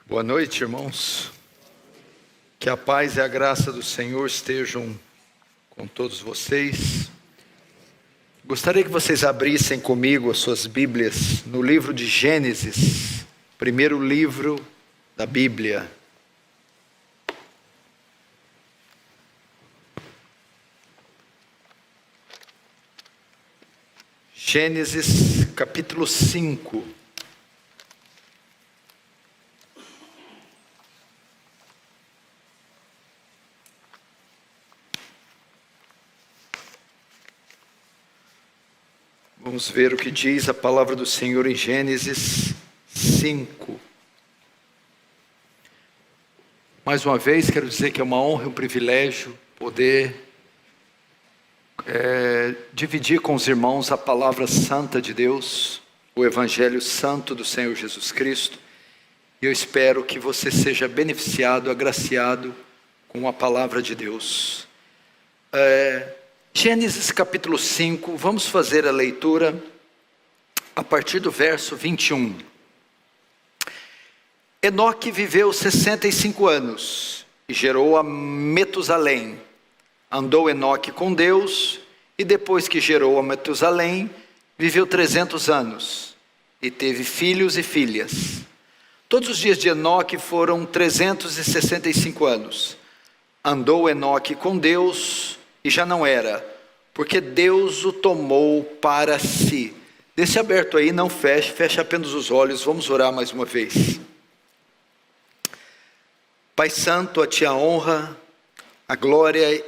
Boa noite, irmãos. Que a paz e a graça do Senhor estejam com todos vocês. Gostaria que vocês abrissem comigo as suas Bíblias no livro de Gênesis, primeiro livro da Bíblia. Gênesis capítulo 5. Vamos ver o que diz a palavra do Senhor em Gênesis 5. Mais uma vez, quero dizer que é uma honra e um privilégio poder dividir com os irmãos a palavra santa de Deus, o Evangelho santo do Senhor Jesus Cristo. E eu espero que você seja beneficiado, agraciado com a palavra de Deus. Gênesis capítulo 5, vamos fazer a leitura a partir do verso 21. Enoque viveu 65 anos e gerou a Metusalém. Andou Enoque com Deus e depois que gerou a Metusalém, viveu 300 anos e teve filhos e filhas. Todos os dias de Enoque foram 365 anos. Andou Enoque com Deus e já não era, porque Deus o tomou para si. Deixe aberto aí, não feche, feche apenas os olhos, vamos orar mais uma vez. Pai Santo, a Ti a honra, a glória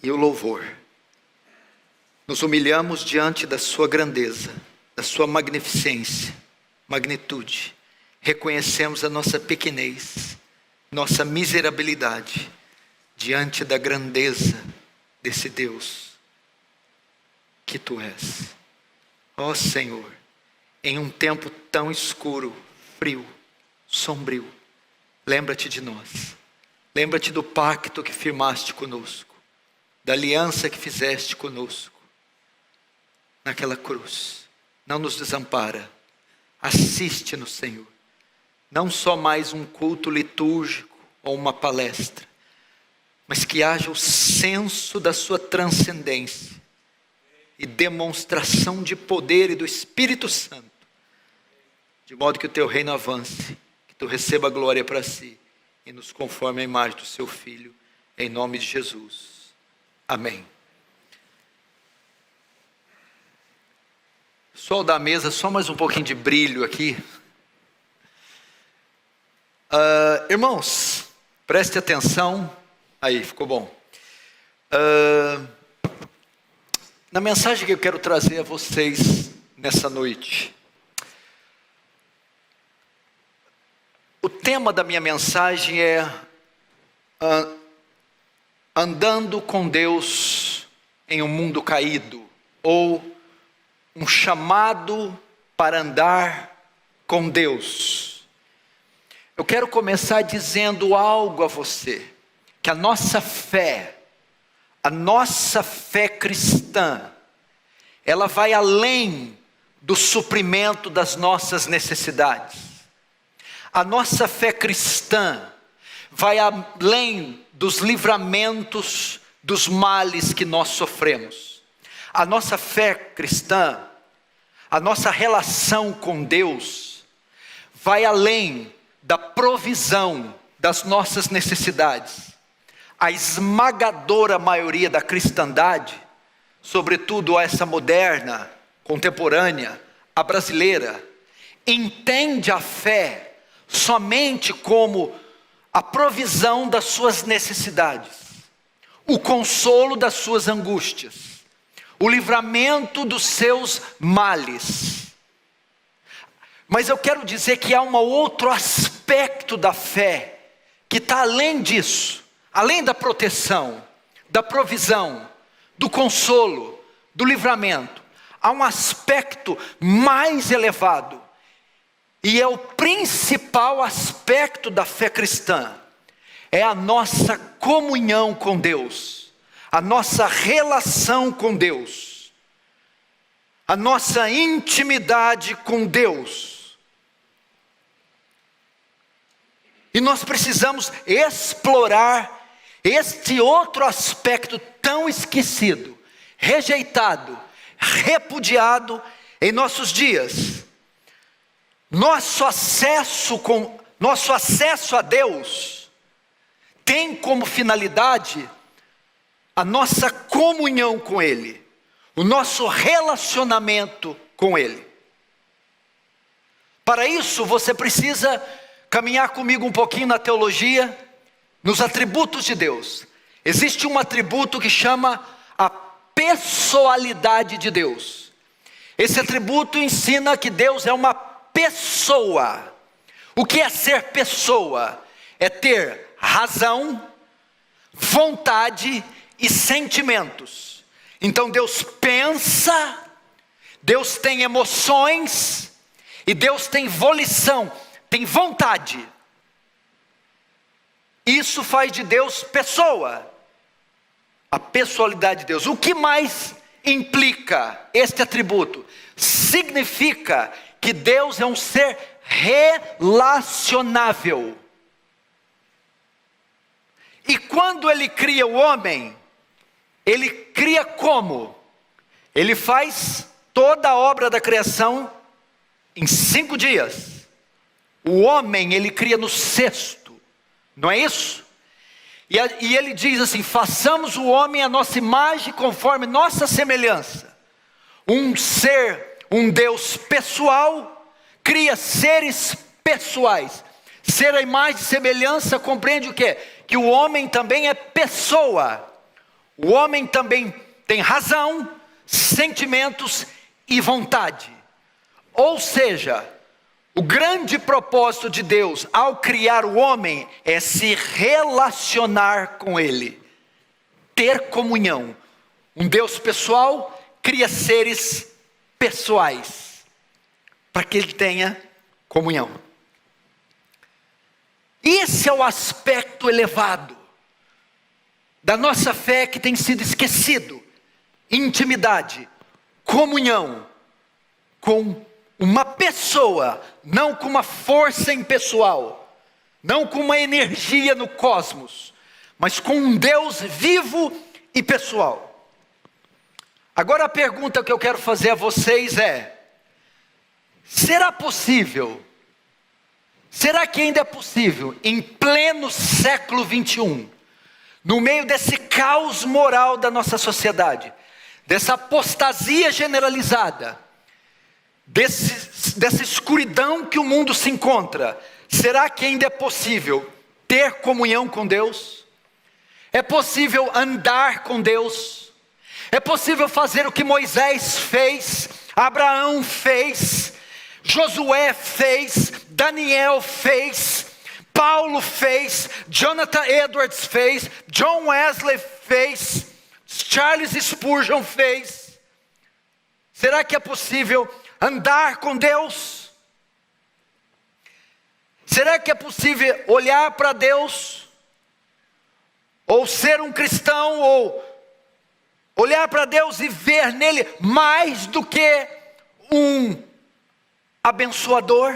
e o louvor. Nos humilhamos diante da Sua grandeza, da Sua magnificência, magnitude. Reconhecemos a nossa pequenez, nossa miserabilidade, diante da grandeza desse Deus que Tu és. Ó Senhor, em um tempo tão escuro, frio, sombrio, lembra-te de nós. Lembra-te do pacto que firmaste conosco, da aliança que fizeste conosco naquela cruz. Não nos desampara, assiste-nos, Senhor. Não só mais um culto litúrgico ou uma palestra, mas que haja o senso da Sua transcendência e demonstração de poder e do Espírito Santo, de modo que o Teu reino avance, que Tu receba a glória para si e nos conforme a imagem do Seu Filho, em nome de Jesus. Amém. Pessoal da mesa, só mais um pouquinho de brilho aqui. Irmãos, preste atenção. Aí, ficou bom. Na mensagem que eu quero trazer a vocês nessa noite, o tema da minha mensagem é andando com Deus em um mundo caído, ou um chamado para andar com Deus. Eu quero começar dizendo algo a você, que a nossa fé cristã, ela vai além do suprimento das nossas necessidades. A nossa fé cristã vai além dos livramentos dos males que nós sofremos. A nossa fé cristã, a nossa relação com Deus, vai além da provisão das nossas necessidades. A esmagadora maioria da cristandade, sobretudo essa moderna, contemporânea, a brasileira, entende a fé somente como a provisão das suas necessidades, o consolo das suas angústias, o livramento dos seus males. Mas eu quero dizer que há um outro aspecto da fé que está além disso. Além da proteção, da provisão, do consolo, do livramento, há um aspecto mais elevado, e é o principal aspecto da fé cristã, é a nossa comunhão com Deus, a nossa relação com Deus, a nossa intimidade com Deus. nós precisamos explorar este outro aspecto tão esquecido, rejeitado, repudiado em nossos dias. Nosso acesso a Deus tem como finalidade a nossa comunhão com Ele, o nosso relacionamento com Ele. Para isso, você precisa caminhar comigo um pouquinho na teologia, nos atributos de Deus. Existe um atributo que chama a pessoalidade de Deus. Esse atributo ensina que Deus é uma pessoa. O que é ser pessoa? É ter razão, vontade e sentimentos. Então Deus pensa, Deus tem emoções e Deus tem volição, tem vontade. Isso faz de Deus pessoa, a pessoalidade de Deus. O que mais implica este atributo? Significa que Deus é um ser relacionável. E quando Ele cria o homem, Ele cria como? Ele faz toda a obra da criação em 5 dias. O homem Ele cria no 6º. Não é isso? E Ele diz assim: façamos o homem à nossa imagem, conforme nossa semelhança. Um ser, um Deus pessoal, cria seres pessoais. Ser a imagem e semelhança compreende o quê? Que o homem também é pessoa. O homem também tem razão, sentimentos e vontade. Ou seja, o grande propósito de Deus ao criar o homem é se relacionar com Ele, ter comunhão. Um Deus pessoal cria seres pessoais, para que Ele tenha comunhão. Esse é o aspecto elevado da nossa fé que tem sido esquecido. Intimidade, comunhão com uma pessoa, não com uma força impessoal, não com uma energia no cosmos, mas com um Deus vivo e pessoal. Agora a pergunta que eu quero fazer a vocês é: será possível, será que ainda é possível, em pleno século 21, no meio desse caos moral da nossa sociedade, dessa apostasia generalizada, dessa escuridão que o mundo se encontra, será que ainda é possível ter comunhão com Deus? É possível andar com Deus? É possível fazer o que Moisés fez, Abraão fez, Josué fez, Daniel fez, Paulo fez, Jonathan Edwards fez, John Wesley fez, Charles Spurgeon fez? Será que é possível andar com Deus? Será que é possível olhar para Deus, ou ser um cristão, ou olhar para Deus e ver nele mais do que um abençoador,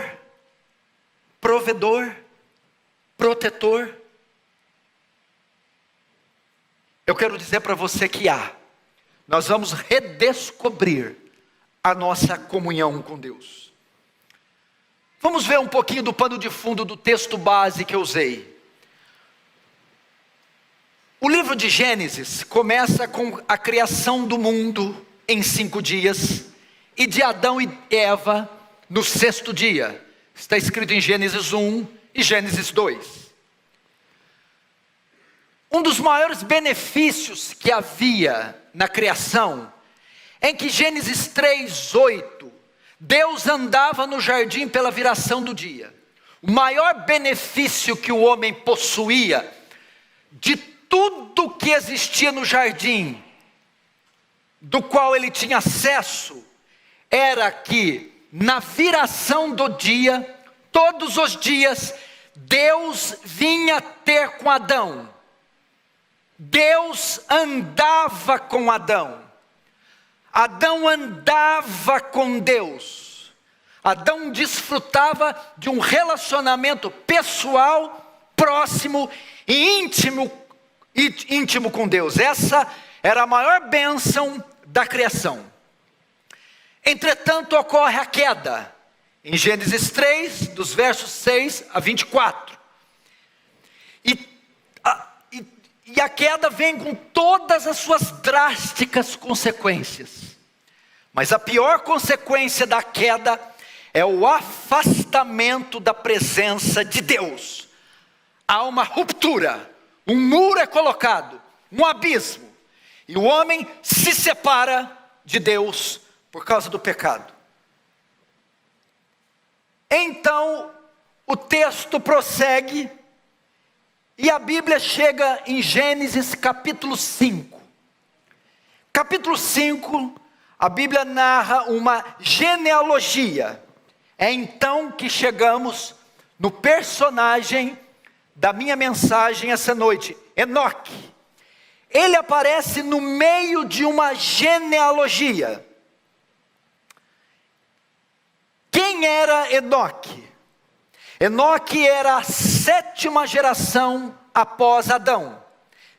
provedor, protetor? Eu quero dizer para você que nós vamos redescobrir a nossa comunhão com Deus. Vamos ver um pouquinho do pano de fundo do texto base que eu usei. O livro de Gênesis começa com a criação do mundo em 5 dias, e de Adão e Eva no 6º dia. Está escrito em Gênesis 1 e Gênesis 2. Um dos maiores benefícios que havia na criação, em que Gênesis 3:8, Deus andava no jardim pela viração do dia. O maior benefício que o homem possuía, de tudo que existia no jardim, do qual ele tinha acesso, era que na viração do dia, todos os dias, Deus vinha ter com Adão. Deus andava com Adão. Adão andava com Deus. Adão desfrutava de um relacionamento pessoal próximo e íntimo com Deus. Essa era a maior bênção da criação. Entretanto, ocorre a queda, em Gênesis 3, dos versos 6 a 24. E a queda vem com todas as suas drásticas consequências. Mas a pior consequência da queda é o afastamento da presença de Deus. Há uma ruptura, um muro é colocado, um abismo. E o homem se separa de Deus por causa do pecado. Então, o texto prossegue e a Bíblia chega em Gênesis capítulo 5. Capítulo 5, a Bíblia narra uma genealogia. É então que chegamos no personagem da minha mensagem essa noite, Enoque. Ele aparece no meio de uma genealogia. Quem era Enoque? Enoque era a 7ª geração após Adão.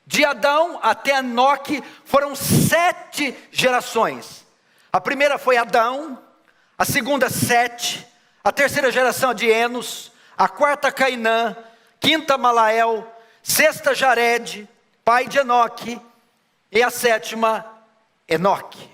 De Adão até Enoque foram 7 gerações. A primeira foi Adão, a segunda Sete, a terceira geração de Enos, a quarta Cainã, quinta Malael, sexta Jared, pai de Enoque, e a 7ª Enoque.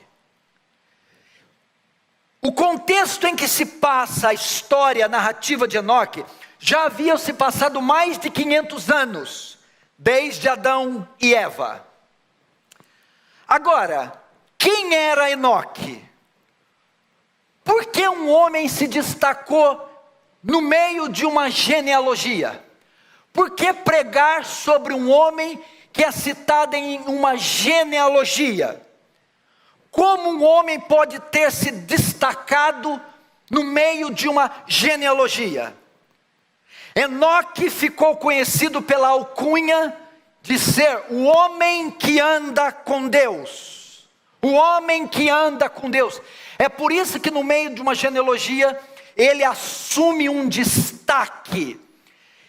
O contexto em que se passa a história, a narrativa de Enoque, já havia se passado mais de 500 anos, desde Adão e Eva. Agora, quem era Enoque? Por que um homem se destacou no meio de uma genealogia? Por que pregar sobre um homem que é citado em uma genealogia? Como um homem pode ter se destacado no meio de uma genealogia? Enoque ficou conhecido pela alcunha de ser o homem que anda com Deus. O homem que anda com Deus. É por isso que no meio de uma genealogia, ele assume um destaque.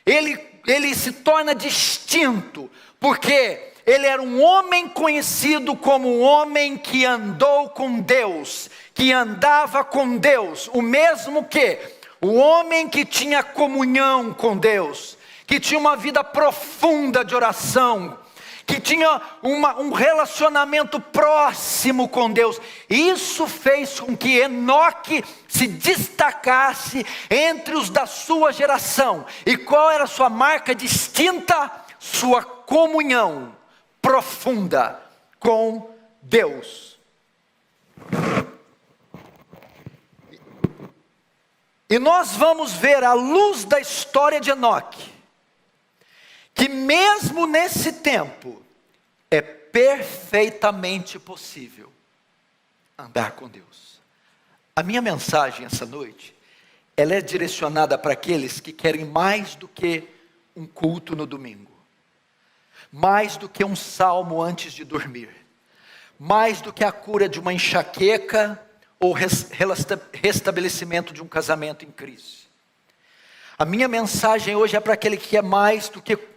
Ele se torna distinto, porque ele era um homem conhecido como um homem que andou com Deus, que andava com Deus, o mesmo que o homem que tinha comunhão com Deus, que tinha uma vida profunda de oração, que tinha um relacionamento próximo com Deus. Isso fez com que Enoque se destacasse entre os da sua geração. E qual era a sua marca distinta? Sua comunhão profunda com Deus. E nós vamos ver à luz da história de Enoque, que mesmo nesse tempo, é perfeitamente possível andar com Deus. A minha mensagem essa noite, ela é direcionada para aqueles que querem mais do que um culto no domingo, mais do que um salmo antes de dormir, mais do que a cura de uma enxaqueca ou restabelecimento de um casamento em crise. A minha mensagem hoje é para aquele que quer mais do que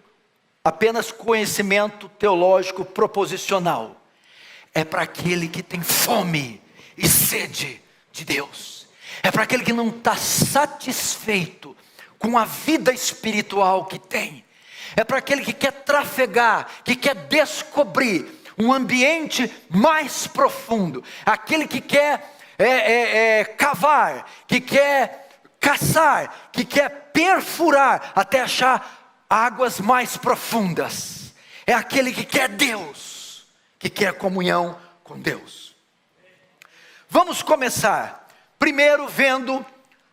apenas conhecimento teológico proposicional. É para aquele que tem fome e sede de Deus. É para aquele que não está satisfeito com a vida espiritual que tem. É para aquele que quer trafegar, que quer descobrir um ambiente mais profundo. Aquele que quer cavar, que quer caçar, que quer perfurar até achar águas mais profundas. É aquele que quer Deus, que quer comunhão com Deus. Vamos começar primeiro vendo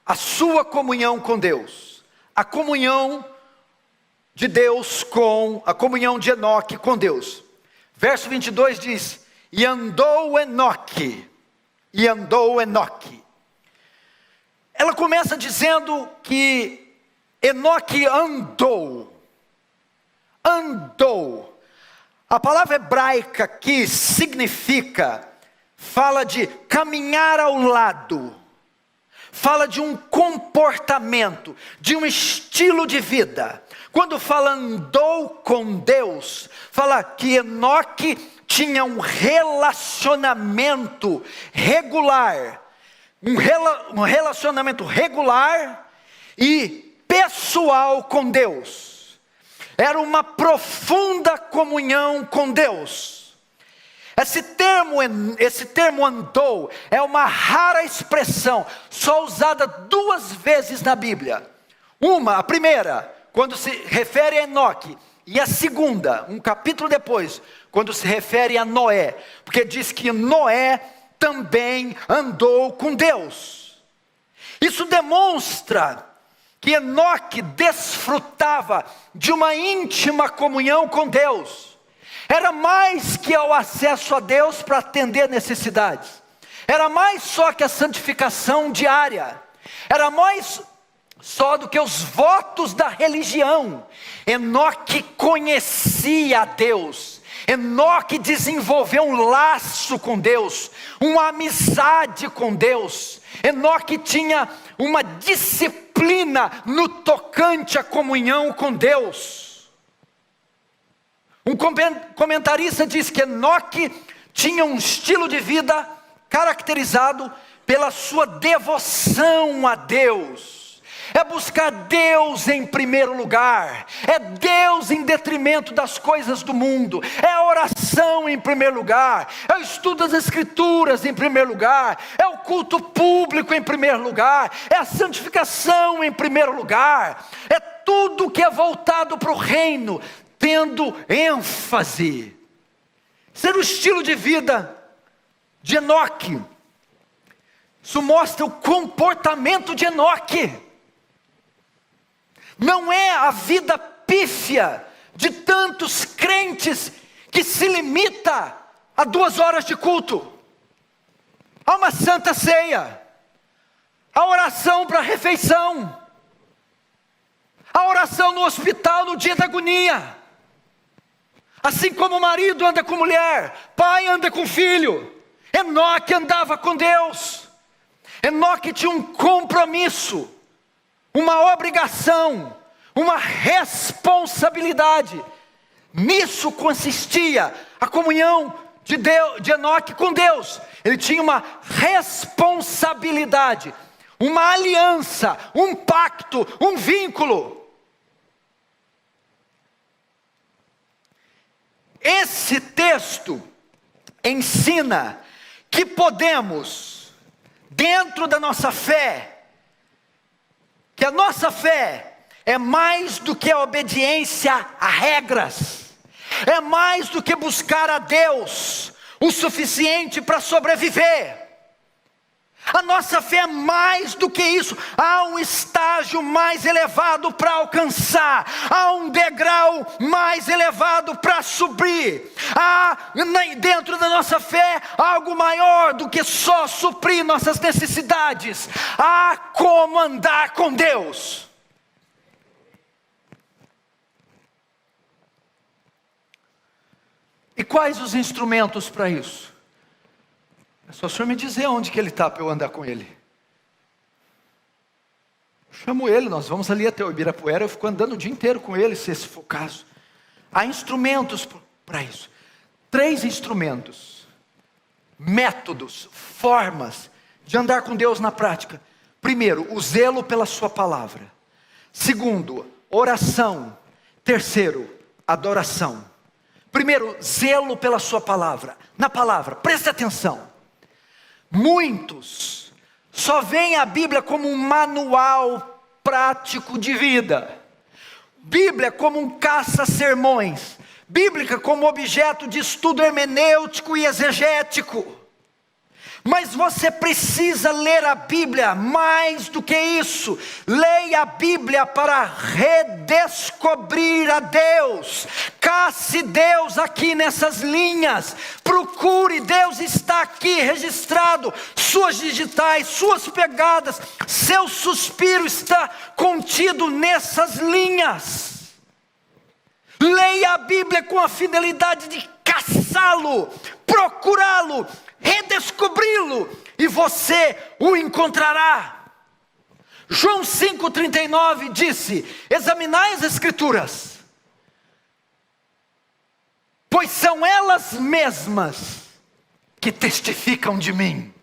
a sua comunhão com Deus. A comunhão de Deus com, a comunhão de Enoque com Deus. Verso 22 diz: e andou Enoque. Ela começa dizendo que Enoque andou. A palavra hebraica que significa, fala de caminhar ao lado, fala de um comportamento, de um estilo de vida. Quando fala andou com Deus, fala que Enoque tinha um relacionamento regular, um relacionamento regular e pessoal com Deus. Era uma profunda comunhão com Deus. Esse termo andou é uma rara expressão, só usada 2 vezes na Bíblia. A primeira, quando se refere a Enoque, e a segunda, um capítulo depois, quando se refere a Noé, porque diz que Noé também andou com Deus. Isso demonstra que Enoque desfrutava de uma íntima comunhão com Deus. Era mais que o acesso a Deus para atender necessidades. Era mais só que a santificação diária. Era mais só do que os votos da religião. Enoque conhecia a Deus. Enoque desenvolveu um laço com Deus, uma amizade com Deus. Enoque tinha uma disciplina no tocante à comunhão com Deus. Um comentarista diz que Enoque tinha um estilo de vida caracterizado pela sua devoção a Deus. É buscar Deus em primeiro lugar, é Deus em detrimento das coisas do mundo, é a oração em primeiro lugar, é o estudo das Escrituras em primeiro lugar, é o culto público em primeiro lugar, é a santificação em primeiro lugar, é tudo que é voltado para o reino, tendo ênfase. Ser o estilo de vida de Enoque. Isso mostra o comportamento de Enoque. Não é a vida pífia de tantos crentes que se limita a 2 horas de culto, a uma santa ceia, a oração para a refeição, a oração no hospital no dia da agonia. Assim como o marido anda com mulher, pai anda com filho, Enoque andava com Deus. Enoque tinha um compromisso, uma obrigação, uma responsabilidade. Nisso consistia a comunhão de Enoque com Deus. Ele tinha uma responsabilidade, uma aliança, um pacto, um vínculo. Esse texto ensina que podemos, dentro da nossa fé, que a nossa fé é mais do que a obediência a regras, é mais do que buscar a Deus o suficiente para sobreviver. A nossa fé é mais do que isso. Há um estágio mais elevado para alcançar, há um degrau mais elevado para subir. Há dentro da nossa fé algo maior do que só suprir nossas necessidades. Há como andar com Deus. E quais os instrumentos para isso? É só o senhor me dizer onde que ele está para eu andar com ele. Eu chamo ele, nós vamos ali até o Ibirapuera, eu fico andando o dia inteiro com ele, se esse for o caso. Há instrumentos para isso. 3 instrumentos, métodos, formas de andar com Deus na prática. Primeiro, o zelo pela sua palavra. Segundo, oração. Terceiro, adoração. Primeiro, zelo pela sua palavra. Na palavra, preste atenção. Muitos só veem a Bíblia como um manual prático de vida. Bíblia como um caça-sermões. Bíblia como objeto de estudo hermenêutico e exegético. Mas você precisa ler a Bíblia mais do que isso. Leia a Bíblia para redescobrir a Deus. Casse Deus aqui nessas linhas. Procure, Deus está aqui registrado. Suas digitais, suas pegadas, seu suspiro está contido nessas linhas. Leia a Bíblia com a fidelidade de caçá-lo, procurá-lo, redescobri-lo, e você o encontrará. João 5,39 disse: examinai as Escrituras, pois são elas mesmas que testificam de mim.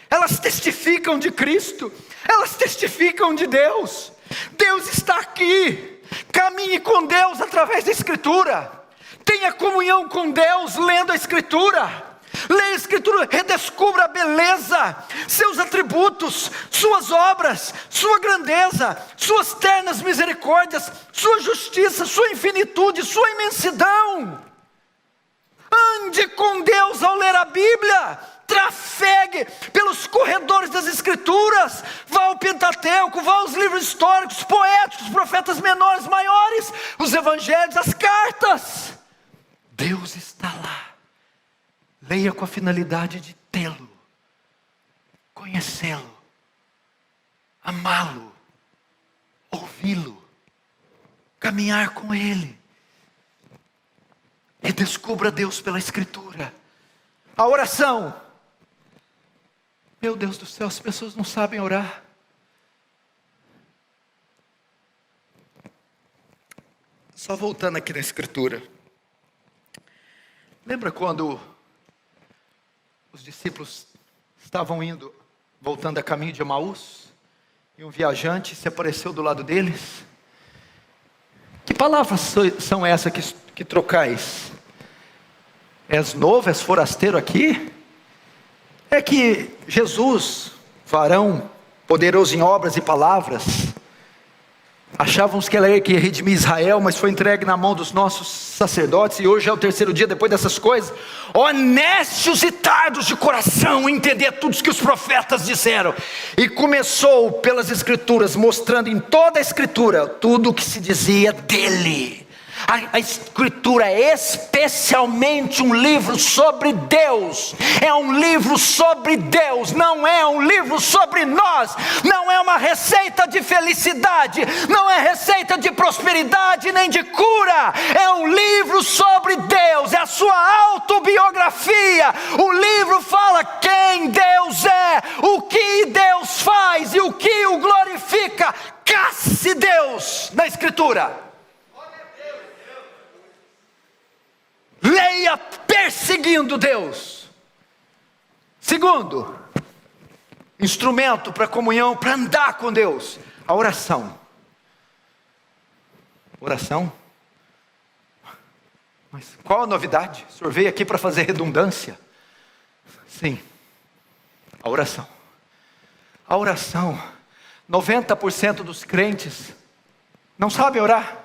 Elas testificam de Cristo, elas testificam de Deus. Deus está aqui. Caminhe com Deus através da Escritura. Tenha comunhão com Deus lendo a Escritura. Leia a Escritura, redescubra a beleza, seus atributos, suas obras, sua grandeza, suas ternas misericórdias, sua justiça, sua infinitude, sua imensidão. Ande com Deus ao ler a Bíblia. Trafegue pelos corredores das Escrituras. Vá ao Pentateuco, vá aos livros históricos, poéticos, profetas menores, maiores, os evangelhos, as cartas. Deus está lá. Leia com a finalidade de tê-lo, conhecê-lo, amá-lo, ouvi-lo, caminhar com Ele. E descubra Deus pela Escritura. A oração. Meu Deus do céu, as pessoas não sabem orar. Só voltando aqui na Escritura. Lembra quando os discípulos estavam voltando a caminho de Emaús, e um viajante se apareceu do lado deles? Que palavras são essas que trocais? És novo, és forasteiro aqui? É que Jesus, varão poderoso em obras e palavras, achávamos que ele ia redimir Israel, mas foi entregue na mão dos nossos sacerdotes, e hoje é o terceiro dia depois dessas coisas. Honestos e tardos de coração, entender tudo o que os profetas disseram. E começou pelas Escrituras, mostrando em toda a Escritura tudo o que se dizia dele. A Escritura é especialmente um livro sobre Deus. É um livro sobre Deus, não é um livro sobre nós. Não é uma receita de felicidade, não é receita de prosperidade nem de cura. É um livro sobre Deus, é a sua autobiografia. O livro fala quem Deus é, o que Deus faz e o que o glorifica. Casse Deus na Escritura. Leia perseguindo Deus. Segundo, instrumento para comunhão, para andar com Deus, a oração. Oração? Mas qual a novidade? O senhor veio aqui para fazer redundância? Sim, a oração. A oração, 90% dos crentes não sabem orar.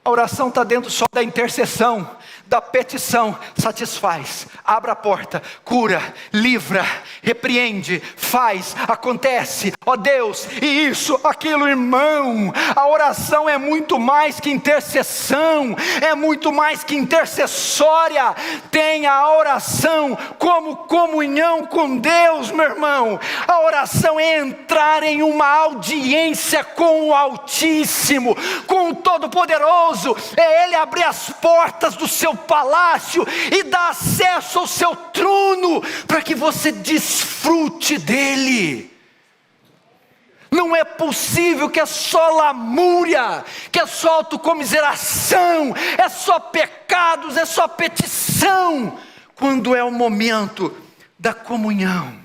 A oração está dentro só da intercessão, da petição. Satisfaz, abre a porta, cura, livra, repreende, faz, acontece. Ó Deus, e isso, aquilo, irmão. A oração é muito mais que intercessão, é muito mais que intercessória. Tenha a oração como comunhão com Deus, meu irmão. A oração é entrar em uma audiência com o Altíssimo, com o Todo-Poderoso. É Ele abrir as portas do seu palácio e dar acesso ao seu trono, para que você desfrute dele. Não é possível que é só lamúria, que é só autocomiseração, é só pecados, é só petição, quando é o momento da comunhão.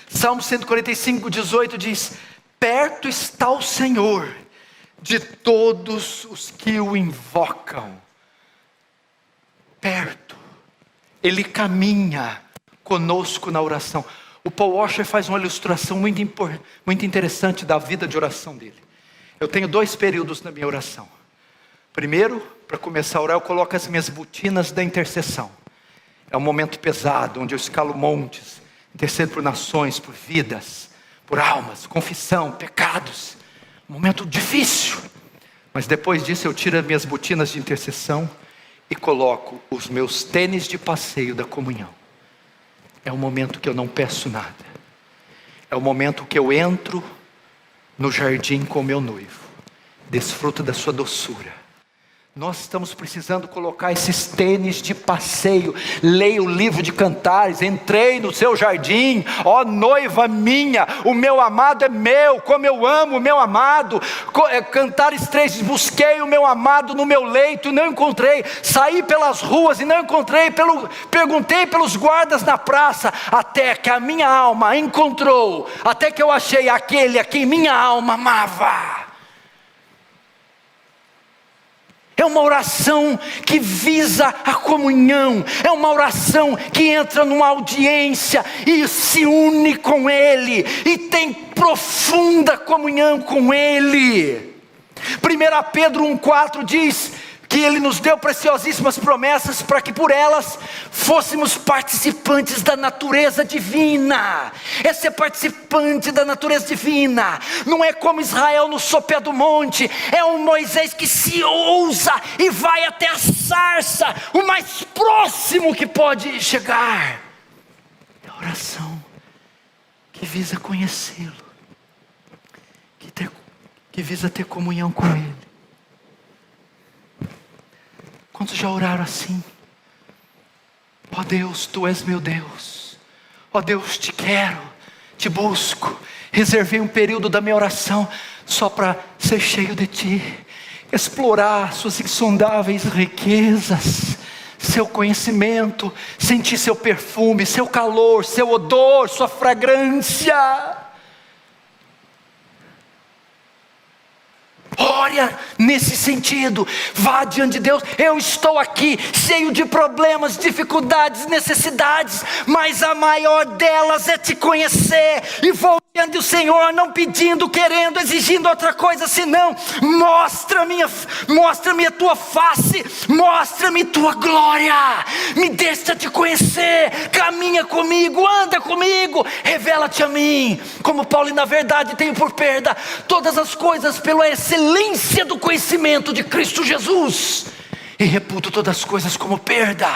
Salmo 145:18 diz: perto está o Senhor de todos os que o invocam. Perto. Ele caminha conosco na oração. O Paul Washer faz uma ilustração muito interessante da vida de oração dele. Eu tenho 2 períodos na minha oração. Primeiro, para começar a orar, eu coloco as minhas botinas da intercessão. É um momento pesado, onde eu escalo montes, intercedo por nações, por vidas, por almas, confissão, pecados. Um momento difícil, mas depois disso eu tiro as minhas botinas de intercessão e coloco os meus tênis de passeio da comunhão. É o momento que eu não peço nada. É o momento que eu entro no jardim com meu noivo, desfruto da sua doçura, Nós estamos precisando colocar esses tênis de passeio. Leia o livro de Cantares. Entrei no seu jardim, ó noiva minha, o meu amado é meu, como eu amo o meu amado. Cantares 3 diz: busquei o meu amado no meu leito e não encontrei. Saí pelas ruas e não encontrei. Perguntei pelos guardas na praça, até que a minha alma encontrou, até que eu achei aquele a quem minha alma amava. É uma oração que visa a comunhão, é uma oração que entra numa audiência e se une com Ele, e tem profunda comunhão com Ele. 1 Pedro 1,4 diz que Ele nos deu preciosíssimas promessas para que por elas fôssemos participantes da natureza divina. É ser participante da natureza divina. Não é como Israel no sopé do monte, é um Moisés que se ousa e vai até a sarça, o mais próximo que pode chegar. É a oração que visa conhecê-lo, que visa ter comunhão com Ele. Quantos já oraram assim? Ó Deus, Tu és meu Deus. Ó Deus, Te quero, Te busco. Reservei um período da minha oração só para ser cheio de Ti, explorar Suas insondáveis riquezas, Seu conhecimento, sentir Seu perfume, Seu calor, Seu odor, Sua fragrância. Ora nesse sentido, vá diante de Deus. Eu estou aqui cheio de problemas, dificuldades, necessidades, mas a maior delas é Te conhecer, e vou diante do Senhor, não pedindo, querendo, exigindo outra coisa, senão mostra-me a Tua face, mostra-me Tua glória, me deixa Te conhecer, caminha comigo, anda comigo, revela-te a mim. Como Paulo, na verdade tenho por perda todas as coisas pela excelência do conhecimento de Cristo Jesus, e reputo todas as coisas como perda.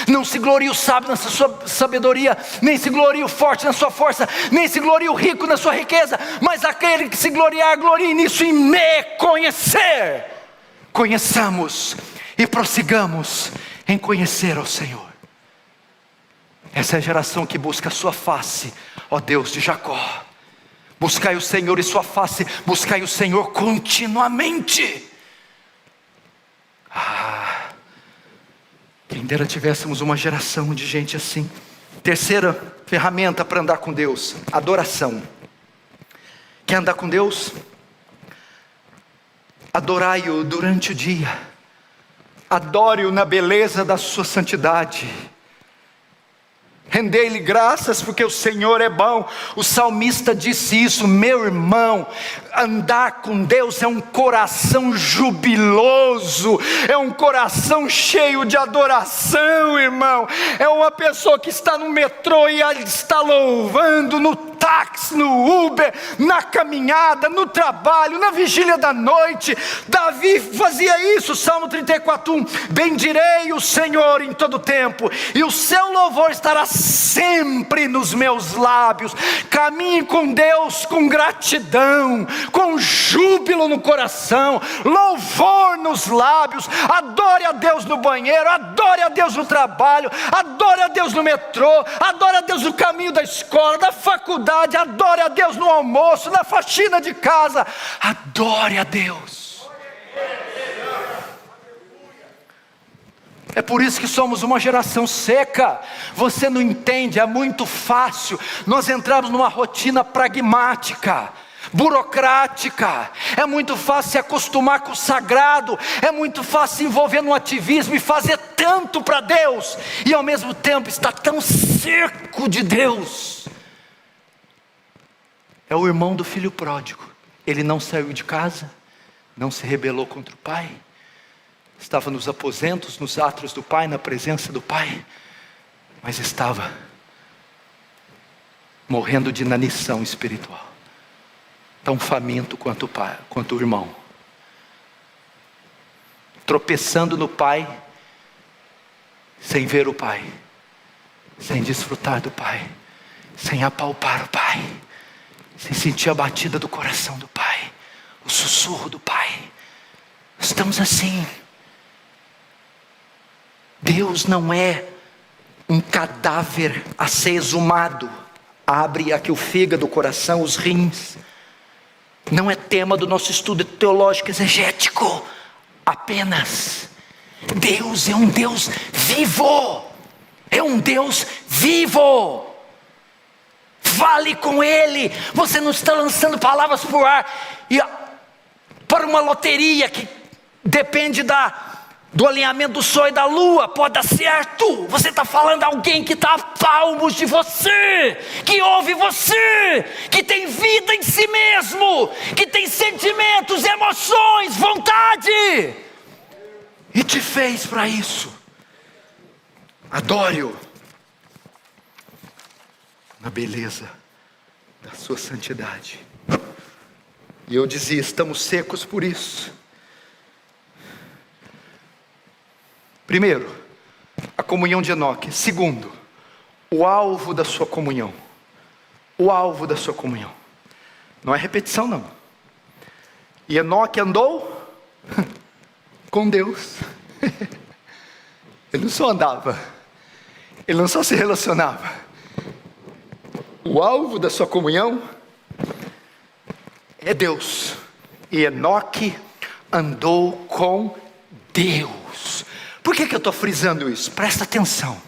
Não se glorie o sábio na sua sabedoria, nem se glorie o forte na sua força, nem se glorie o rico na sua riqueza, mas aquele que se gloriar, glorie nisso, em me conhecer. Conheçamos e prossigamos em conhecer ao Senhor. Essa é a geração que busca a Sua face, ó Deus de Jacó. Buscai o Senhor e Sua face, buscai o Senhor continuamente. Quem dera tivéssemos uma geração de gente assim. Terceira ferramenta para andar com Deus: adoração. Quer andar com Deus? Adorai-o durante o dia. Adore-o na beleza da sua santidade. Rendei-lhe graças porque o Senhor é bom. O salmista disse isso: meu irmão, andar com Deus é um coração jubiloso, é um coração cheio de adoração, irmão. É uma pessoa que está no metrô e está louvando, no táxi, no Uber, na caminhada, no trabalho, na vigília da noite. Davi fazia isso. Salmo 34:1: bendirei o Senhor em todo tempo, e o seu louvor estará sempre nos meus lábios. Caminhe com Deus com gratidão, com júbilo no coração, louvor nos lábios. Adore a Deus no banheiro, adore a Deus no trabalho, adore a Deus no metrô, adore a Deus no caminho da escola, da faculdade, adore a Deus no almoço, na faxina de casa. Adore a Deus. É por isso que somos uma geração seca. Você não entende, é muito fácil nós entrarmos numa rotina pragmática, burocrática. É muito fácil se acostumar com o sagrado, é muito fácil se envolver no ativismo e fazer tanto para Deus, e ao mesmo tempo estar tão seco de Deus. É o irmão do filho pródigo. Ele não saiu de casa, não se rebelou contra o pai, estava nos aposentos, nos átrios do pai, na presença do pai, mas estava morrendo de inanição espiritual, tão faminto quanto o pai, quanto o irmão, tropeçando no pai, sem ver o pai, sem desfrutar do pai, sem apalpar o pai, sem sentir a batida do coração do pai, o sussurro do pai. Estamos assim. Deus não é um cadáver a ser exumado. Abre aqui o fígado, o coração, os rins. Não é tema do nosso estudo teológico exegético apenas. Deus é um Deus vivo. É um Deus vivo. Fale com Ele. Você não está lançando palavras por ar e para uma loteria que depende do alinhamento do sol e da lua. Pode dar certo. Você está falando a alguém que está a palmos de você, que ouve você, que tem vida em si mesmo, que tem sentimentos, emoções, vontade, e te fez para isso. Adore-o na beleza da sua santidade. E eu dizia, estamos secos por isso. Primeiro, a comunhão de Enoque. Segundo, o alvo da sua comunhão. O alvo da sua comunhão. Não é repetição, não. E Enoque andou com Deus. Ele não só andava, ele não só se relacionava. O alvo da sua comunhão é Deus. E Enoque andou com Deus. Por que eu estou frisando isso? Presta atenção.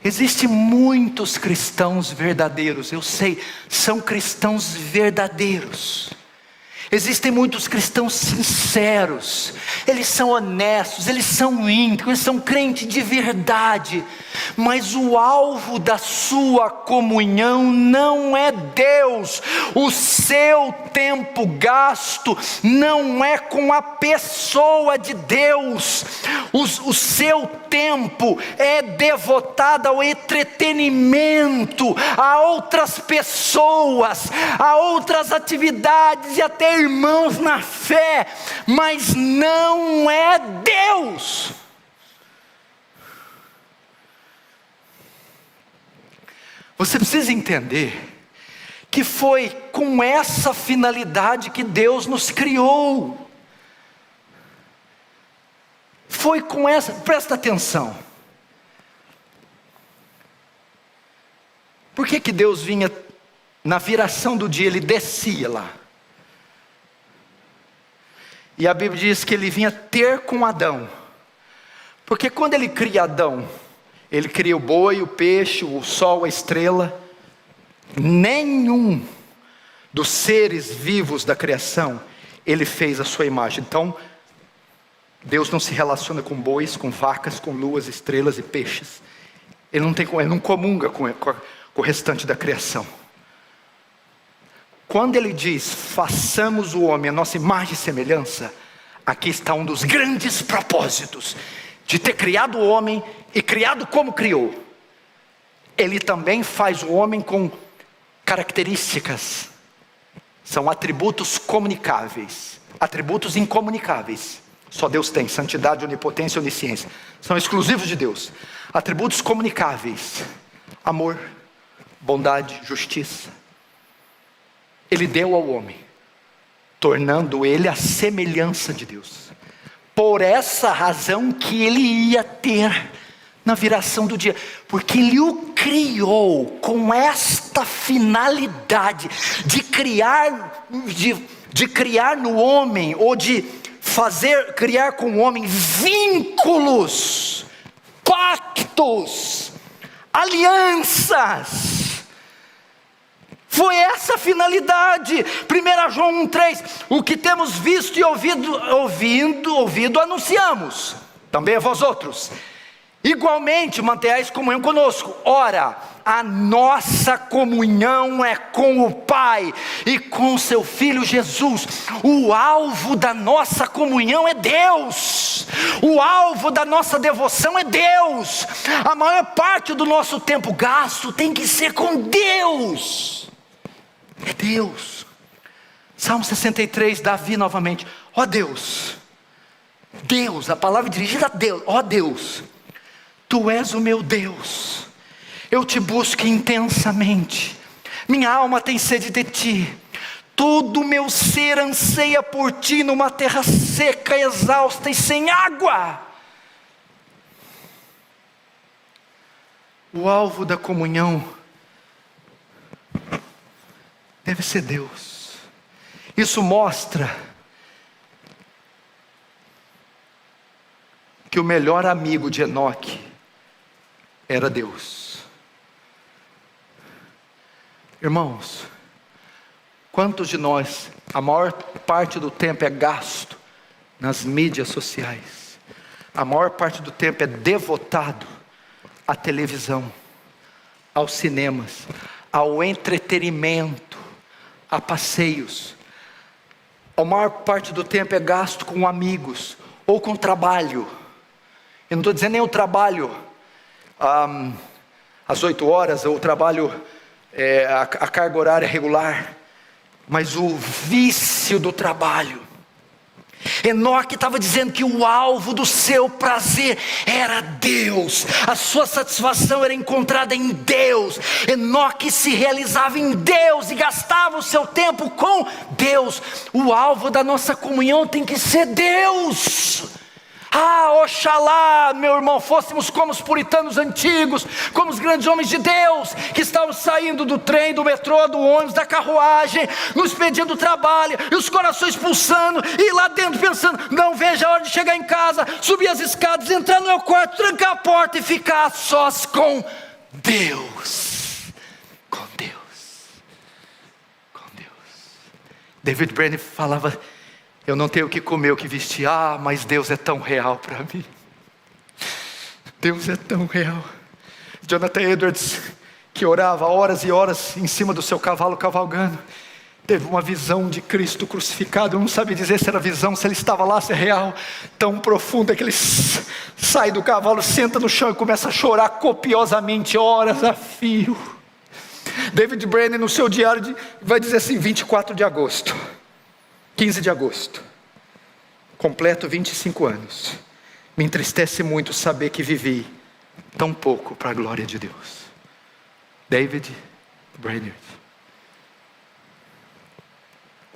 Existem muitos cristãos verdadeiros, eu sei, são cristãos verdadeiros. Existem muitos cristãos sinceros, eles são honestos, eles são íntegros, eles são crentes de verdade. Mas o alvo da sua comunhão não é Deus. O seu tempo gasto não é com a pessoa de Deus. O seu tempo é devotado ao entretenimento, a outras pessoas, a outras atividades e até irmãos na fé, mas não é Deus. Você precisa entender que foi com essa finalidade que Deus nos criou. Foi com essa, presta atenção. Por que Deus vinha na viração do dia, Ele descia lá? E a Bíblia diz que Ele vinha ter com Adão. Porque quando Ele cria Adão, Ele cria o boi, o peixe, o sol, a estrela. Nenhum dos seres vivos da criação Ele fez a sua imagem. Então, Deus não se relaciona com bois, com vacas, com luas, estrelas e peixes. Ele não comunga com o restante da criação. Quando Ele diz, façamos o homem a nossa imagem e semelhança, aqui está um dos grandes propósitos de ter criado o homem e criado como criou. Ele também faz o homem com características, são atributos comunicáveis, atributos incomunicáveis. Só Deus tem, santidade, onipotência e onisciência, são exclusivos de Deus. Atributos comunicáveis, amor, bondade, justiça. Ele deu ao homem, tornando ele a semelhança de Deus. Por essa razão que ele ia ter na viração do dia, porque Ele o criou com esta finalidade de criar no homem, ou de criar com o homem vínculos, pactos, alianças. Foi essa a finalidade. 1 João 1,3: o que temos visto e ouvido, anunciamos, também a vós outros. Igualmente mantenhais comunhão conosco. Ora, a nossa comunhão é com o Pai e com seu Filho Jesus. O alvo da nossa comunhão é Deus. O alvo da nossa devoção é Deus. A maior parte do nosso tempo gasto tem que ser com Deus. É Deus. Salmo 63, Davi novamente: ó Deus, Deus, a palavra dirigida a Deus, ó Deus, Tu és o meu Deus, eu te busco intensamente, minha alma tem sede de Ti, todo o meu ser anseia por Ti numa terra seca, exausta e sem água. O alvo da comunhão deve ser Deus. Isso mostra que o melhor amigo de Enoque era Deus. Irmãos, quantos de nós, a maior parte do tempo é gasto nas mídias sociais, a maior parte do tempo é devotado à televisão, aos cinemas, ao entretenimento, a passeios. A maior parte do tempo é gasto com amigos ou com trabalho. Eu não estou dizendo nem o trabalho às 8 horas, ou o trabalho a carga horária regular, mas o vício do trabalho. Enoque estava dizendo que o alvo do seu prazer era Deus, a sua satisfação era encontrada em Deus. Enoque se realizava em Deus e gastava o seu tempo com Deus. O alvo da nossa comunhão tem que ser Deus. Oxalá, meu irmão, fôssemos como os puritanos antigos, como os grandes homens de Deus, que estavam saindo do trem, do metrô, do ônibus, da carruagem, nos pedindo trabalho, e os corações pulsando, e lá dentro pensando, não vejo a hora de chegar em casa, subir as escadas, entrar no meu quarto, trancar a porta e ficar a sós com Deus. Com Deus. Com Deus. David Brainerd falava: eu não tenho o que comer, o que vestir. Mas Deus é tão real para mim. Deus é tão real. Jonathan Edwards, que orava horas e horas em cima do seu cavalo cavalgando, teve uma visão de Cristo crucificado. Eu não sabia dizer se era visão, se ele estava lá, se é real. Tão profunda que ele sai do cavalo, senta no chão e começa a chorar copiosamente, horas a fio. David Brainerd, no seu diário, vai dizer assim: 24 de agosto, 15 de agosto, completo 25 anos. Me entristece muito saber que vivi tão pouco para a glória de Deus. David Brainerd.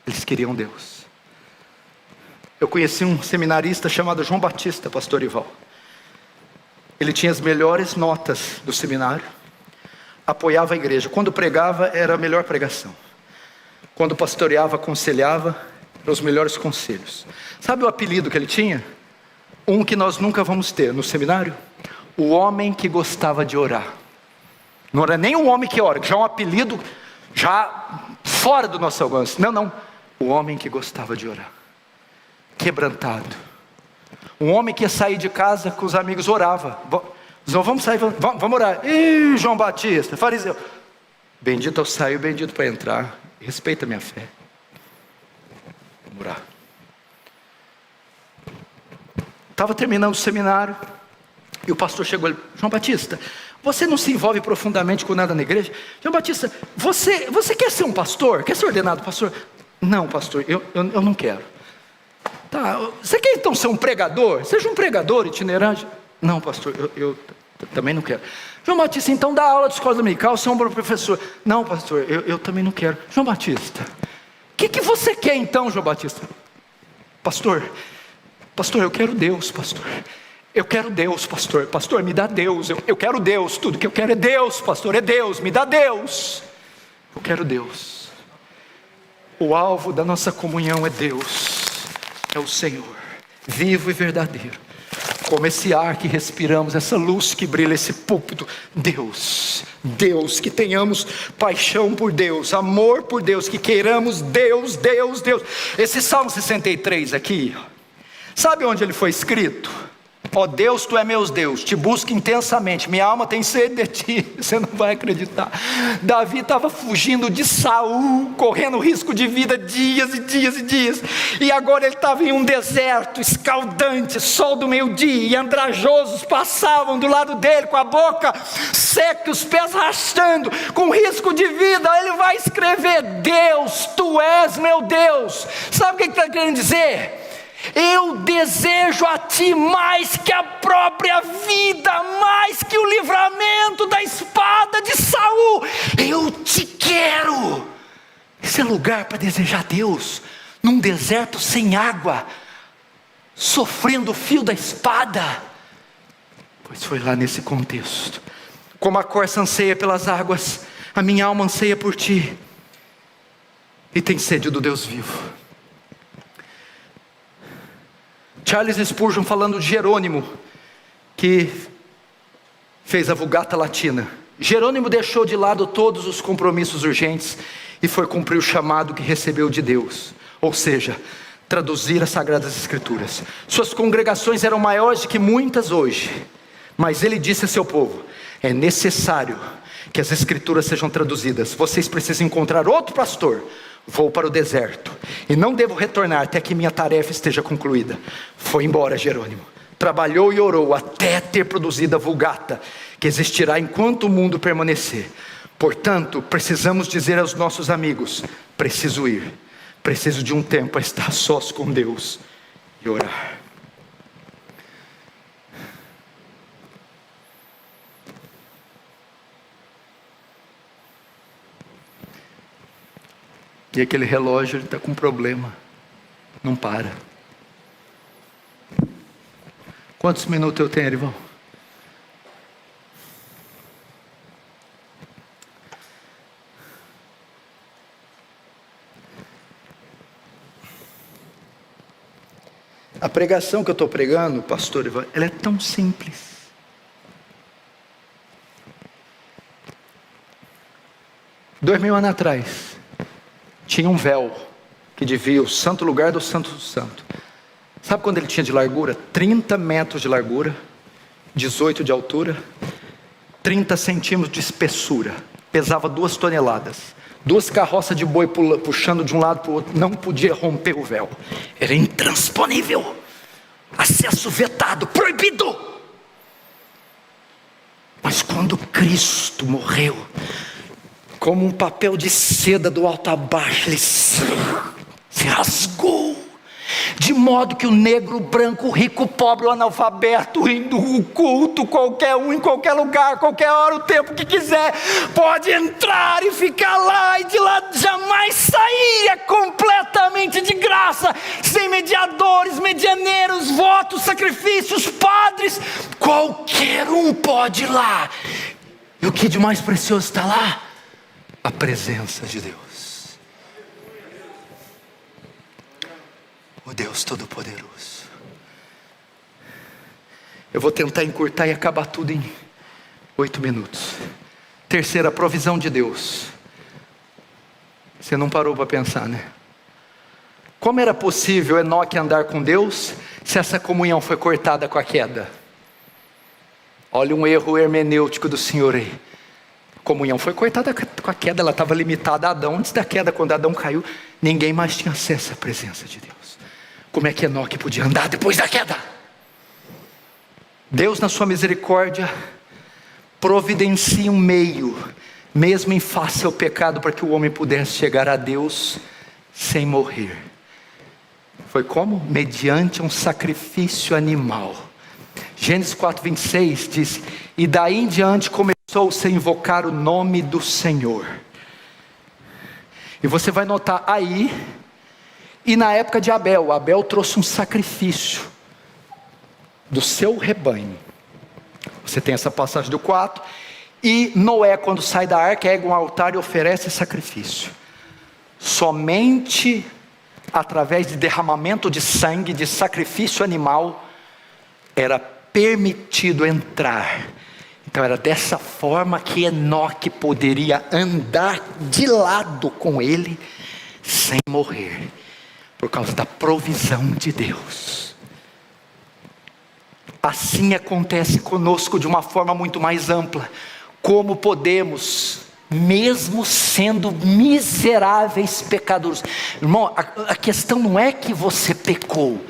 Eles queriam Deus. Eu conheci um seminarista chamado João Batista, pastor Ival. Ele tinha as melhores notas do seminário, apoiava a igreja. Quando pregava, era a melhor pregação. Quando pastoreava, aconselhava, os melhores conselhos. Sabe o apelido que ele tinha? Um que nós nunca vamos ter no seminário: o homem que gostava de orar. Não era nem um homem que ora, que já é um apelido já fora do nosso alcance. Não, o homem que gostava de orar, quebrantado. Um homem que ia sair de casa com os amigos, orava. Vamos sair, vamos orar. Ih, João Batista, fariseu. Bendito ao sair, bendito para entrar. Respeita a minha fé. Orar. Estava terminando o seminário e o pastor chegou ali: João Batista, você não se envolve profundamente com nada na igreja? João Batista, você quer ser um pastor? Quer ser ordenado pastor? Não, pastor, eu não quero. Tá, você quer então ser um pregador? Seja um pregador itinerante. Não, pastor, eu também não quero. João Batista, então dá aula de escola dominical, você é um bom professor. Não, pastor, eu também não quero. João Batista, o que você quer então, João Batista? Pastor, eu quero Deus, pastor. Eu quero Deus, pastor. Pastor, me dá Deus. Eu quero Deus. Tudo que eu quero é Deus, pastor. É Deus. Me dá Deus. Eu quero Deus. O alvo da nossa comunhão é Deus. É o Senhor, vivo e verdadeiro. Como esse ar que respiramos, essa luz que brilha, esse púlpito. Deus, que tenhamos paixão por Deus, amor por Deus, que queiramos Deus. Esse Salmo 63 aqui, sabe onde ele foi escrito? Ó Deus, tu é meu Deus, te busco intensamente, minha alma tem sede de ti. Você não vai acreditar. Davi estava fugindo de Saul, correndo risco de vida dias e dias. E agora ele estava em um deserto escaldante, sol do meio-dia, e andrajosos passavam do lado dele com a boca seca, os pés arrastando, com risco de vida. Ele vai escrever: Deus, tu és meu Deus. Sabe o que ele está querendo dizer? Eu desejo a ti mais que a própria vida, mais que o livramento da espada de Saul. Eu te quero. Esse é lugar para desejar Deus, num deserto sem água, sofrendo o fio da espada. Pois foi lá nesse contexto, Como a corça anseia pelas águas, a minha alma anseia por ti, e tem sede do Deus vivo. Charles Spurgeon, falando de Jerônimo, que fez a Vulgata Latina. Jerônimo deixou de lado todos os compromissos urgentes e foi cumprir o chamado que recebeu de Deus, ou seja, traduzir as Sagradas Escrituras. Suas congregações eram maiores do que muitas hoje, mas ele disse a seu povo: é necessário que as Escrituras sejam traduzidas. Vocês precisam encontrar outro pastor. Vou para o deserto e não devo retornar até que minha tarefa esteja concluída. Foi embora Jerônimo, trabalhou e orou até ter produzido a Vulgata, que existirá enquanto o mundo permanecer. Portanto, precisamos dizer aos nossos amigos: preciso ir, preciso de um tempo a estar sós com Deus e orar. E aquele relógio está com problema, não para. Quantos minutos eu tenho, irmão? A pregação que eu estou pregando, pastor Ivan, ela é tão simples. Dois mil anos atrás, tinha um véu que dividia o santo lugar do santo do santo. Sabe quando ele tinha de largura? 30 metros de largura, 18 de altura, 30 centímetros de espessura. Pesava 2 toneladas. 2 carroças de boi puxando de um lado para o outro. Não podia romper o véu. Era intransponível. Acesso vetado, proibido. Mas quando Cristo morreu, como um papel de seda do alto a baixo, ele se rasgou, de modo que o negro, o branco, o rico, o pobre, o analfabeto, o hindu, o culto, qualquer um, em qualquer lugar, qualquer hora, o tempo que quiser, pode entrar e ficar lá, e de lá jamais sair. É completamente de graça, sem mediadores, medianeiros, votos, sacrifícios, padres. Qualquer um pode ir lá. E o que de mais precioso está lá? A presença de Deus, o Deus Todo-Poderoso. Eu vou tentar encurtar e acabar tudo em 8 minutos. Terceira, a provisão de Deus. Você não parou para pensar, né? Como era possível Enoque andar com Deus se essa comunhão foi cortada com a queda? Olha um erro hermenêutico do Senhor aí. A comunhão foi cortada com a queda, ela estava limitada a Adão. Antes da queda, quando Adão caiu, ninguém mais tinha acesso à presença de Deus. Como é que Enoque podia andar depois da queda? Deus, na sua misericórdia, providencia um meio, mesmo em face ao pecado, para que o homem pudesse chegar a Deus sem morrer. Foi como? Mediante um sacrifício animal. Gênesis 4:26 diz: e daí em diante começou-se a invocar o nome do Senhor. E você vai notar aí, e na época de Abel, Abel trouxe um sacrifício do seu rebanho. Você tem essa passagem do 4. E Noé, quando sai da arca, ergue um altar e oferece sacrifício. Somente através de derramamento de sangue, de sacrifício animal, era permitido entrar. Então era dessa forma que Enoque poderia andar de lado com ele, sem morrer, por causa da provisão de Deus. Assim acontece conosco de uma forma muito mais ampla. Como podemos, mesmo sendo miseráveis pecadores? Irmão, a questão não é que você pecou,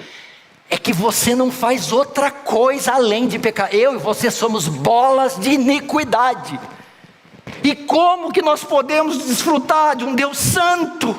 é que você não faz outra coisa além de pecar. Eu e você somos bolas de iniquidade. E como que nós podemos desfrutar de um Deus santo,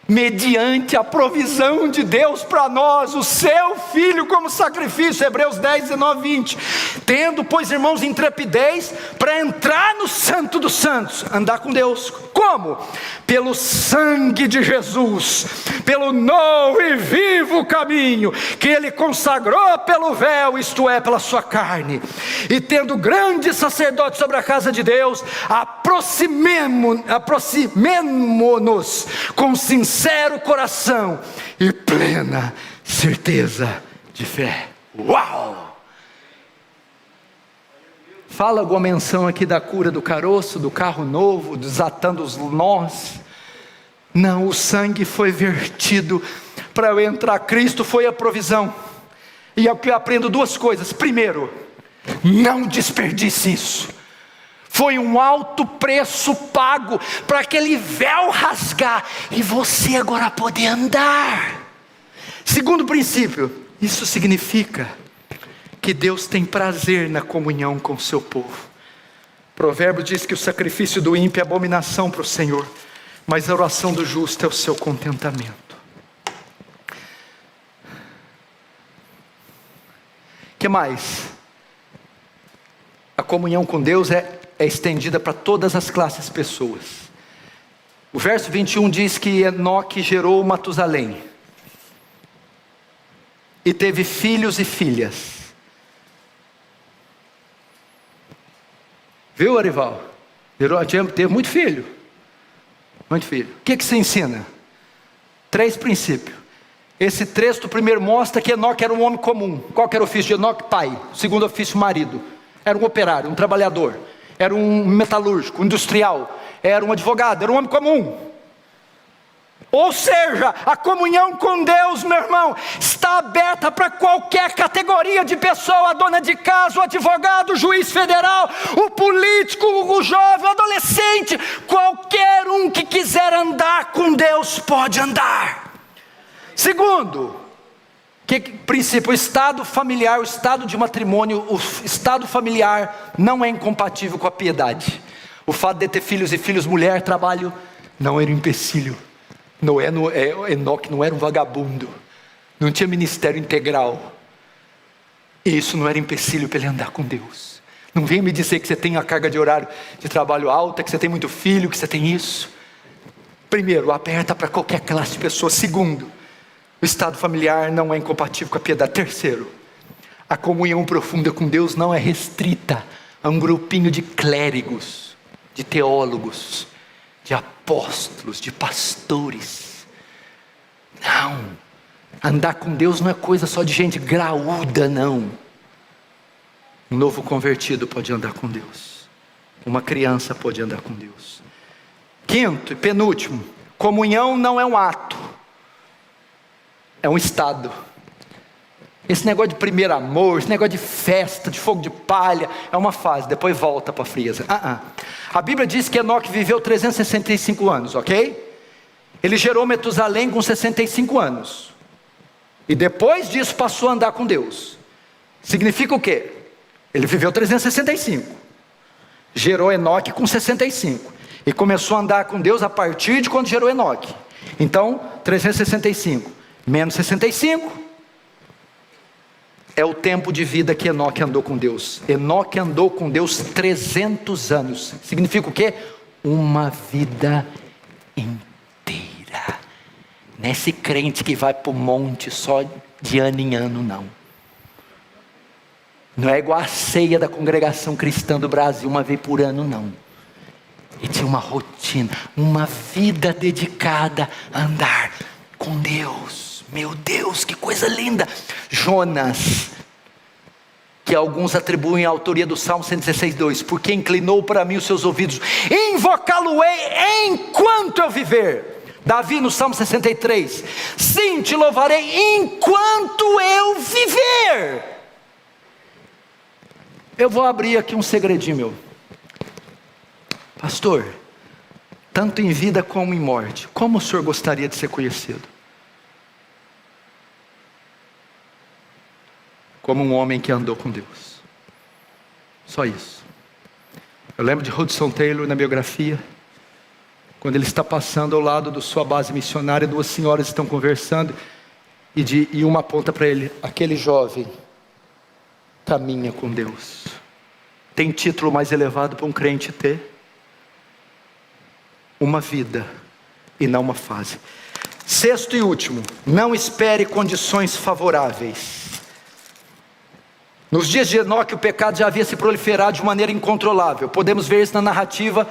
mediante a provisão de Deus para nós, o seu Filho como sacrifício, Hebreus 10, 19, 20, tendo, pois, irmãos, intrepidez para entrar no Santo dos Santos, andar com Deus, como? Pelo sangue de Jesus, pelo novo e vivo caminho, que Ele consagrou pelo véu, isto é, pela sua carne, e tendo grande sacerdote sobre a casa de Deus, aproximemo-nos com sincero coração e plena certeza de fé. Uau! Fala alguma menção aqui da cura do caroço, do carro novo, desatando os nós? Não, o sangue foi vertido para eu entrar. Cristo foi a provisão. E aqui eu aprendo duas coisas. Primeiro, não desperdice isso. Foi um alto preço pago para aquele véu rasgar e você agora poder andar. Segundo princípio, isso significa que Deus tem prazer na comunhão com o seu povo. Provérbio diz que o sacrifício do ímpio é abominação para o Senhor, mas a oração do justo é o seu contentamento. O que mais? A comunhão com Deus é estendida para todas as classes de pessoas. O verso 21 diz que Enoque gerou Matusalém e teve filhos e filhas. Viu, Arival? Teve muito filho. Muito filho. O que você ensina? 3 princípios. Esse texto primeiro mostra que Enoque era um homem comum. Qual que era o ofício de Enoque? Pai. Segundo ofício, marido. Era um operário, um trabalhador. Era um metalúrgico, um industrial. Era um advogado, era um homem comum. Ou seja, a comunhão com Deus, meu irmão, está aberta para qualquer categoria de pessoa: a dona de casa, o advogado, o juiz federal, o político, o jovem, o adolescente. Qualquer um que quiser andar com Deus pode andar. Segundo, princípio, o estado familiar, o estado de matrimônio, o estado familiar não é incompatível com a piedade. O fato de ter filhos e filhos, mulher, trabalho, não era um empecilho. Enoque não era um vagabundo, não tinha ministério integral. Isso não era empecilho para ele andar com Deus. Não venha me dizer que você tem a carga de horário de trabalho alta, que você tem muito filho, que você tem isso. Primeiro, aberta para qualquer classe de pessoa. Segundo, o estado familiar não é incompatível com a piedade. Terceiro, a comunhão profunda com Deus não é restrita a um grupinho de clérigos, de teólogos, de apóstolos, de pastores. Não, andar com Deus não é coisa só de gente graúda, não. Um novo convertido pode andar com Deus. Uma criança pode andar com Deus. Quinto e penúltimo, comunhão não é um ato, é um estado. Esse negócio de primeiro amor, esse negócio de festa, de fogo de palha, é uma fase, depois volta para a frieza. A Bíblia diz que Enoque viveu 365 anos, ok? Ele gerou Metusalém com 65 anos. E depois disso passou a andar com Deus. Significa o quê? Ele viveu 365. Gerou Enoque com 65. E começou a andar com Deus a partir de quando gerou Enoque. Então, 365 menos 65... é o tempo de vida que Enoque andou com Deus. Enoque andou com Deus 300 anos. Significa o quê? Uma vida inteira. Não é esse crente que vai para o monte só de ano em ano, não. Não é igual a ceia da congregação cristã do Brasil, uma vez por ano, não. Ele tinha uma rotina, uma vida dedicada a andar com Deus. Meu Deus, que coisa linda. Jonas, que alguns atribuem a autoria do Salmo 116:2, porque inclinou para mim os seus ouvidos, invocá-lo-ei enquanto eu viver. Davi no Salmo 63, sim, te louvarei enquanto eu viver. Eu vou abrir aqui um segredinho meu. Pastor, tanto em vida como em morte, como o senhor gostaria de ser conhecido? Como um homem que andou com Deus. Só isso. Eu lembro de Hudson Taylor na biografia, quando ele está passando ao lado da sua base missionária, duas senhoras estão conversando, e uma aponta para ele: aquele jovem caminha com Deus. Tem título mais elevado para um crente ter? Uma vida e não uma fase. Sexto e último, não espere condições favoráveis. Nos dias de Enoque, o pecado já havia se proliferado de maneira incontrolável. Podemos ver isso na narrativa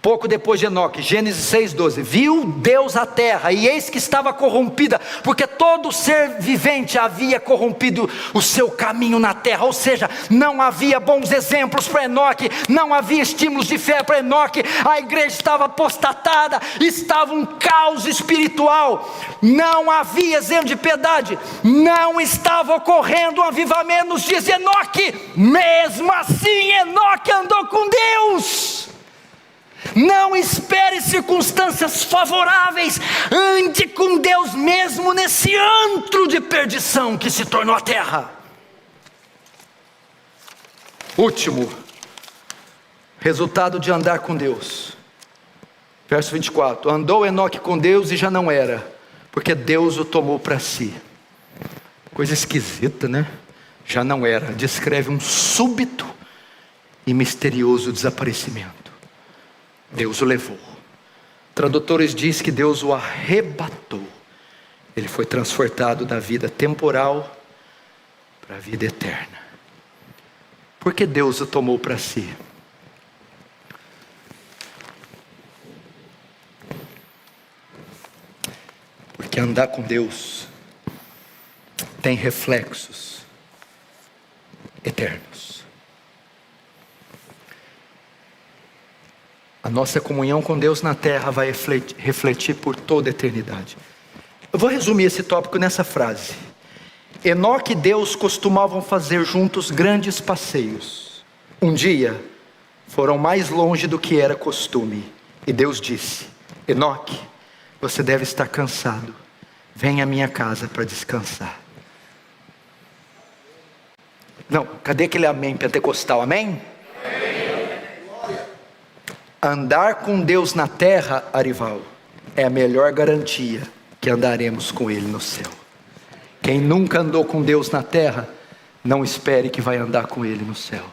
pouco depois de Enoque, Gênesis 6:12. Viu Deus a terra, e eis que estava corrompida, porque todo ser vivente havia corrompido o seu caminho na terra. Ou seja, não havia bons exemplos para Enoque, não havia estímulos de fé para Enoque. A igreja estava apostatada, estava um caos espiritual, não havia exemplo de piedade, não estava ocorrendo um avivamento nos dias de Enoque. Mesmo assim, Enoque andou com Deus. Não espere circunstâncias favoráveis, ande com Deus mesmo nesse antro de perdição que se tornou a terra. Último resultado de andar com Deus, verso 24: andou Enoque com Deus e já não era, porque Deus o tomou para si. Coisa esquisita, né? Já não era, descreve um súbito e misterioso desaparecimento. Deus o levou. Tradutores dizem que Deus o arrebatou. Ele foi transportado da vida temporal para a vida eterna. Por que Deus o tomou para si? Porque andar com Deus tem reflexos eternos. A nossa comunhão com Deus na terra vai refletir por toda a eternidade. Eu vou resumir esse tópico nessa frase: Enoque e Deus costumavam fazer juntos grandes passeios. Um dia, foram mais longe do que era costume, e Deus disse: Enoque, você deve estar cansado, vem à minha casa para descansar. Não, cadê aquele amém pentecostal? Amém? Andar com Deus na terra, Arival, é a melhor garantia que andaremos com Ele no céu. Quem nunca andou com Deus na terra, não espere que vai andar com Ele no céu.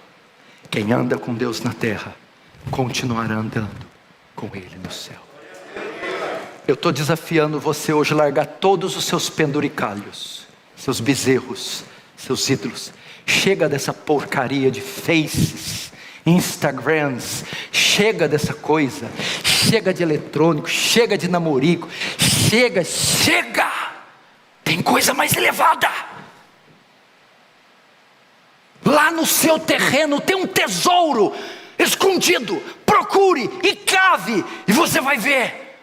Quem anda com Deus na terra, continuará andando com Ele no céu. Eu estou desafiando você hoje a largar todos os seus penduricalhos, seus bezerros, seus ídolos. Chega dessa porcaria de faces, Instagrams, chega dessa coisa, chega de eletrônico, chega de namorico, chega, tem coisa mais elevada. Lá no seu terreno tem um tesouro escondido, procure e cave, e você vai ver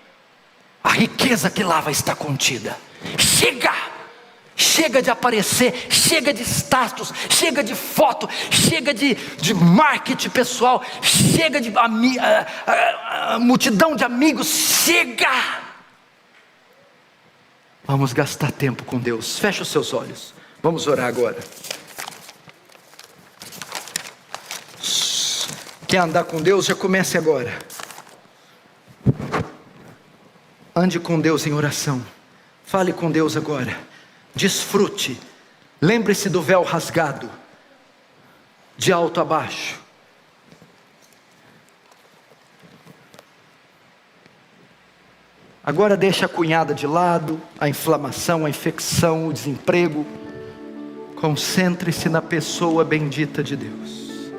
a riqueza que lá vai estar contida. Chega de aparecer, chega de status, chega de foto, chega de marketing pessoal, chega de multidão de amigos, chega! Vamos gastar tempo com Deus. Feche os seus olhos, vamos orar agora. Quer andar com Deus? Já comece agora. Ande com Deus em oração, fale com Deus agora. Desfrute, lembre-se do véu rasgado, de alto a baixo. Agora deixa a cunhada de lado, a inflamação, a infecção, o desemprego. Concentre-se na pessoa bendita de Deus.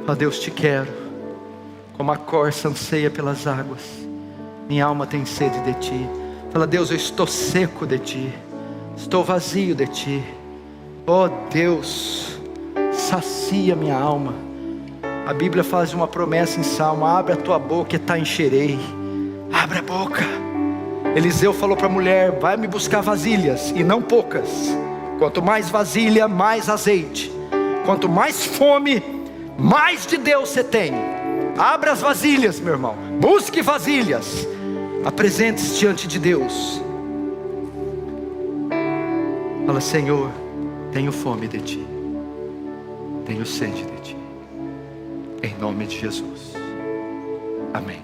Ó Deus, te quero, como a corça anseia pelas águas, minha alma tem sede de ti. Fala: Deus, eu estou seco de ti, estou vazio de ti. Ó Deus, sacia minha alma. A Bíblia faz uma promessa em Salmo: abre a tua boca e te encherei. Abre a boca. Eliseu falou para a mulher: vai me buscar vasilhas, e não poucas. Quanto mais vasilha, mais azeite. Quanto mais fome, mais de Deus você tem. Abra as vasilhas, meu irmão, busque vasilhas, apresente-se diante de Deus. Fala: Senhor, tenho fome de ti, tenho sede de ti, em nome de Jesus, amém.